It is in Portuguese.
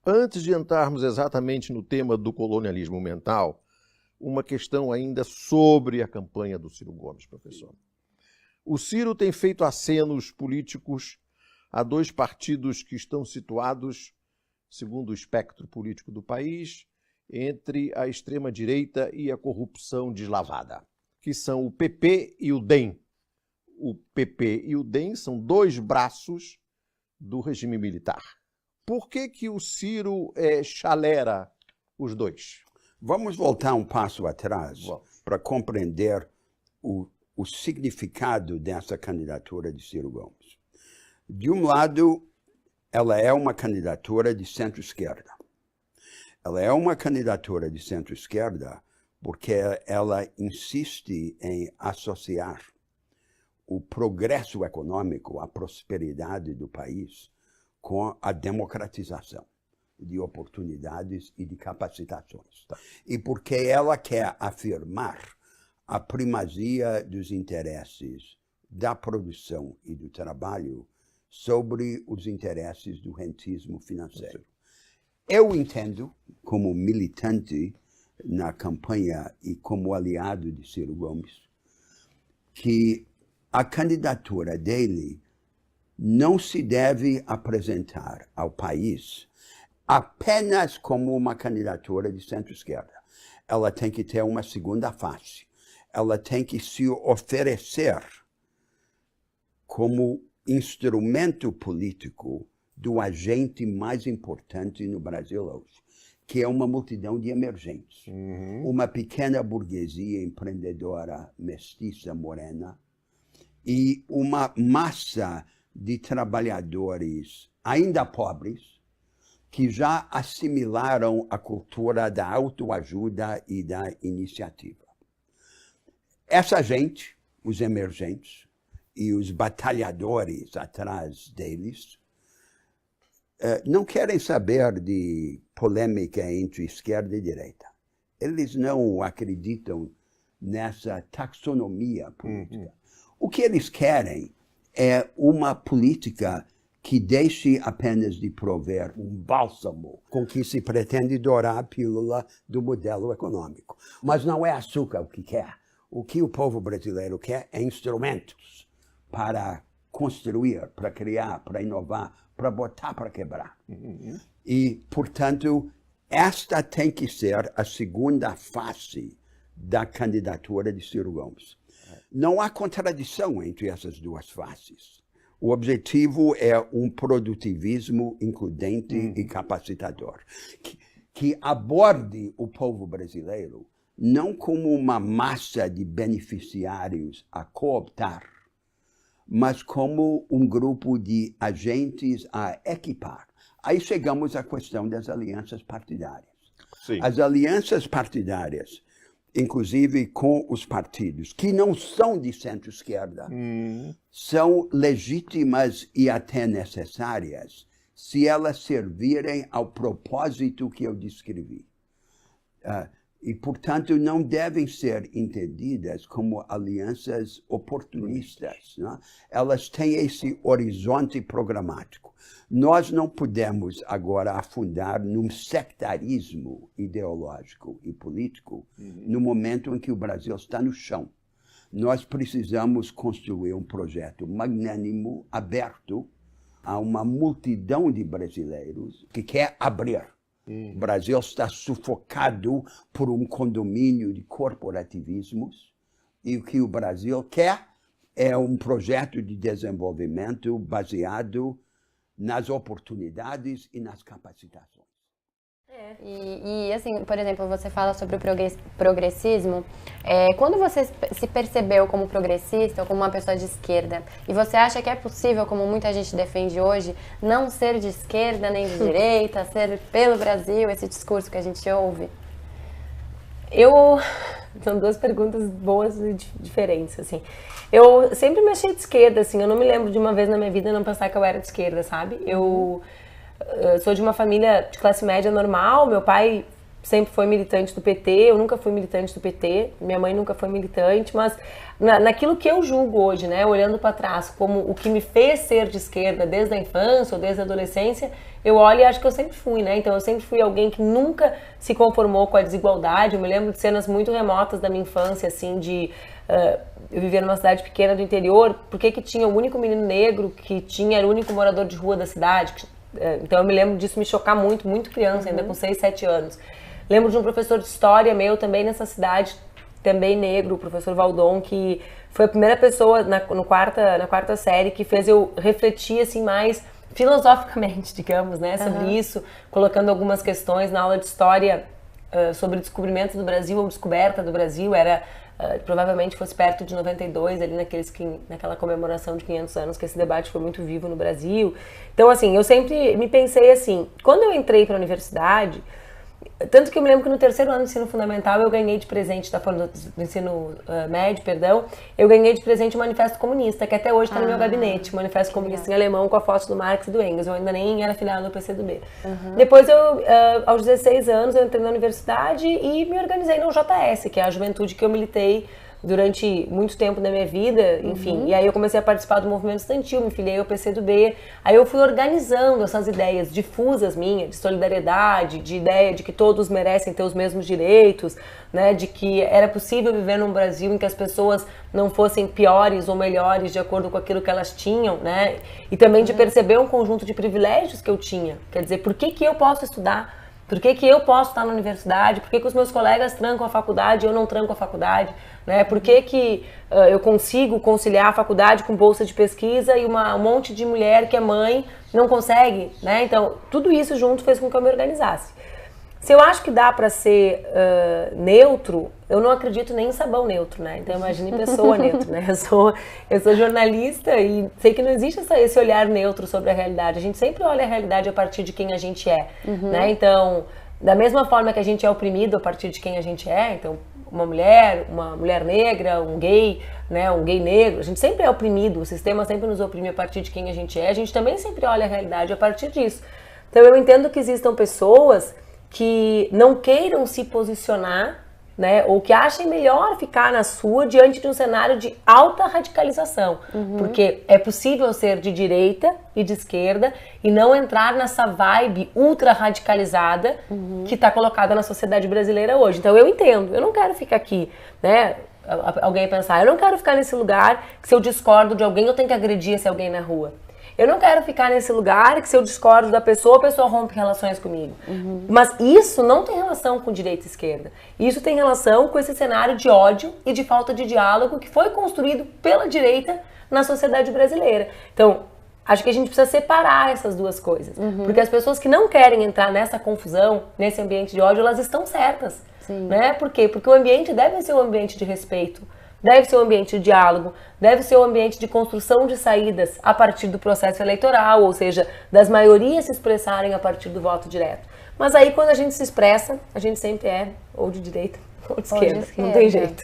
Antes de entrarmos exatamente no tema do colonialismo mental, uma questão ainda sobre a campanha do Ciro Gomes, professor. O Ciro tem feito acenos políticos a dois partidos que estão situados, segundo o espectro político do país, entre a extrema-direita e a corrupção deslavada, que são o PP e o DEM. O PP e o DEM são dois braços do regime militar. Por que o Ciro chalera os dois? Vamos voltar um passo atrás para compreender o significado dessa candidatura de Ciro Gomes. De um lado, ela é uma candidatura de centro-esquerda. Ela é uma candidatura de centro-esquerda porque ela insiste em associar o progresso econômico, a prosperidade do país, com a democratização de oportunidades e de capacitações. E porque ela quer afirmar a primazia dos interesses da produção e do trabalho sobre os interesses do rentismo financeiro. Eu entendo, como militante na campanha e como aliado de Ciro Gomes, que a candidatura dele não se deve apresentar ao país apenas como uma candidatura de centro-esquerda. Ela tem que ter uma segunda face. Ela tem que se oferecer como instrumento político do agente mais importante no Brasil hoje, que é uma multidão de emergentes. Uma pequena burguesia empreendedora, mestiça, morena, e uma massa de trabalhadores ainda pobres que já assimilaram a cultura da autoajuda e da iniciativa. Essa gente, os emergentes e os batalhadores atrás deles, não querem saber de polêmica entre esquerda e direita. Eles não acreditam nessa taxonomia política. O que eles querem é uma política que deixe apenas de prover um bálsamo com que se pretende dourar a pílula do modelo econômico. Mas não é açúcar o que quer. O que o povo brasileiro quer é instrumentos para construir, para criar, para inovar, para botar para quebrar. E, portanto, esta tem que ser a segunda face da candidatura de Ciro Gomes. Não há contradição entre essas duas faces. O objetivo é um produtivismo includente e capacitador, que aborde o povo brasileiro não como uma massa de beneficiários a cooptar, mas como um grupo de agentes a equipar. Aí chegamos à questão das alianças partidárias. Sim. As alianças partidárias, inclusive com os partidos que não são de centro-esquerda, são legítimas e até necessárias se elas servirem ao propósito que eu descrevi. E, portanto, não devem ser entendidas como alianças oportunistas. Né? Elas têm esse horizonte programático. Nós não podemos agora afundar num sectarismo ideológico e político no momento em que o Brasil está no chão. Nós precisamos construir um projeto magnânimo, aberto a uma multidão de brasileiros que quer abrir. O Brasil está sufocado por um condomínio de corporativismos e o que o Brasil quer é um projeto de desenvolvimento baseado nas oportunidades e nas capacitações. E assim, por exemplo, você fala sobre o progressismo. Quando você se percebeu como progressista ou como uma pessoa de esquerda, e você acha que é possível, como muita gente defende hoje, não ser de esquerda nem de direita, ser pelo Brasil, esse discurso que a gente ouve? São duas perguntas boas e diferentes, assim. Eu sempre me achei de esquerda, assim. Eu não me lembro de uma vez na minha vida não pensar que eu era de esquerda, sabe? Eu sou de uma família de classe média normal. Meu pai sempre foi militante do PT, eu nunca fui militante do PT, minha mãe nunca foi militante, mas naquilo que eu julgo hoje, né, olhando para trás, como o que me fez ser de esquerda desde a infância ou desde a adolescência, eu olho e acho que eu sempre fui, né, então eu sempre fui alguém que nunca se conformou com a desigualdade. Eu me lembro de cenas muito remotas da minha infância, assim, de eu vivia numa cidade pequena do interior, por que tinha o único menino negro que tinha, era o único morador de rua da cidade, então eu me lembro disso me chocar muito, muito criança, ainda com 6, 7 anos. Lembro de um professor de história meu também nessa cidade, também negro, o professor Valdon, que foi a primeira pessoa na quarta série que fez eu refletir assim mais filosoficamente, digamos, né, sobre isso, colocando algumas questões na aula de história sobre o descobrimento do Brasil ou descoberta do Brasil. Era provavelmente fosse perto de 92, ali naquela comemoração de 500 anos, que esse debate foi muito vivo no Brasil. Então, assim, eu sempre me pensei assim, quando eu entrei para a universidade, tanto que eu me lembro que no terceiro ano do ensino fundamental eu ganhei de presente, tá falando do ensino médio, perdão, eu ganhei de presente o Manifesto Comunista, que até hoje está no meu gabinete, o Manifesto Comunista em alemão com a foto do Marx e do Engels. Eu ainda nem era filiada do PCdoB. Depois aos 16 anos, eu entrei na universidade e me organizei no JS, que é a juventude que eu militei durante muito tempo da minha vida, enfim. E aí eu comecei a participar do movimento estudantil, me filiei ao PCdoB. Aí eu fui organizando essas ideias difusas minhas, de solidariedade, de ideia de que todos merecem ter os mesmos direitos, né, de que era possível viver num Brasil em que as pessoas não fossem piores ou melhores de acordo com aquilo que elas tinham, né, e também de perceber um conjunto de privilégios que eu tinha. Quer dizer, por que eu posso estudar? Por que eu posso estar na universidade? Por que os meus colegas trancam a faculdade e eu não tranco a faculdade? Né? Por que eu consigo conciliar a faculdade com bolsa de pesquisa e um monte de mulher que é mãe não consegue? Né? Então, tudo isso junto fez com que eu me organizasse. Se eu acho que dá para ser neutro, eu não acredito nem em sabão neutro, né? Então imagine pessoa neutra, né? Eu sou jornalista e sei que não existe esse olhar neutro sobre a realidade. A gente sempre olha a realidade a partir de quem a gente é, né? Então, da mesma forma que a gente é oprimido a partir de quem a gente é, então uma mulher negra, um gay, né? Um gay negro, a gente sempre é oprimido, o sistema sempre nos oprime a partir de quem a gente é, a gente também sempre olha a realidade a partir disso. Então eu entendo que existam pessoas que não queiram se posicionar, né, ou que achem melhor ficar na sua diante de um cenário de alta radicalização, porque é possível ser de direita e de esquerda e não entrar nessa vibe ultra radicalizada que está colocada na sociedade brasileira hoje. Então eu entendo, eu não quero ficar aqui, né, alguém pensar, eu não quero ficar nesse lugar que se eu discordo de alguém eu tenho que agredir esse alguém na rua. Eu não quero ficar nesse lugar que se eu discordo da pessoa, a pessoa rompe relações comigo. Mas isso não tem relação com direita e esquerda. Isso tem relação com esse cenário de ódio e de falta de diálogo que foi construído pela direita na sociedade brasileira. Então, acho que a gente precisa separar essas duas coisas. Porque as pessoas que não querem entrar nessa confusão, nesse ambiente de ódio, elas estão certas. Né? Por quê? Porque o ambiente deve ser um ambiente de respeito. Deve ser um ambiente de diálogo, deve ser um ambiente de construção de saídas a partir do processo eleitoral, ou seja, das maiorias se expressarem a partir do voto direto. Mas aí quando a gente se expressa, a gente sempre é ou de direita ou de esquerda, não tem jeito.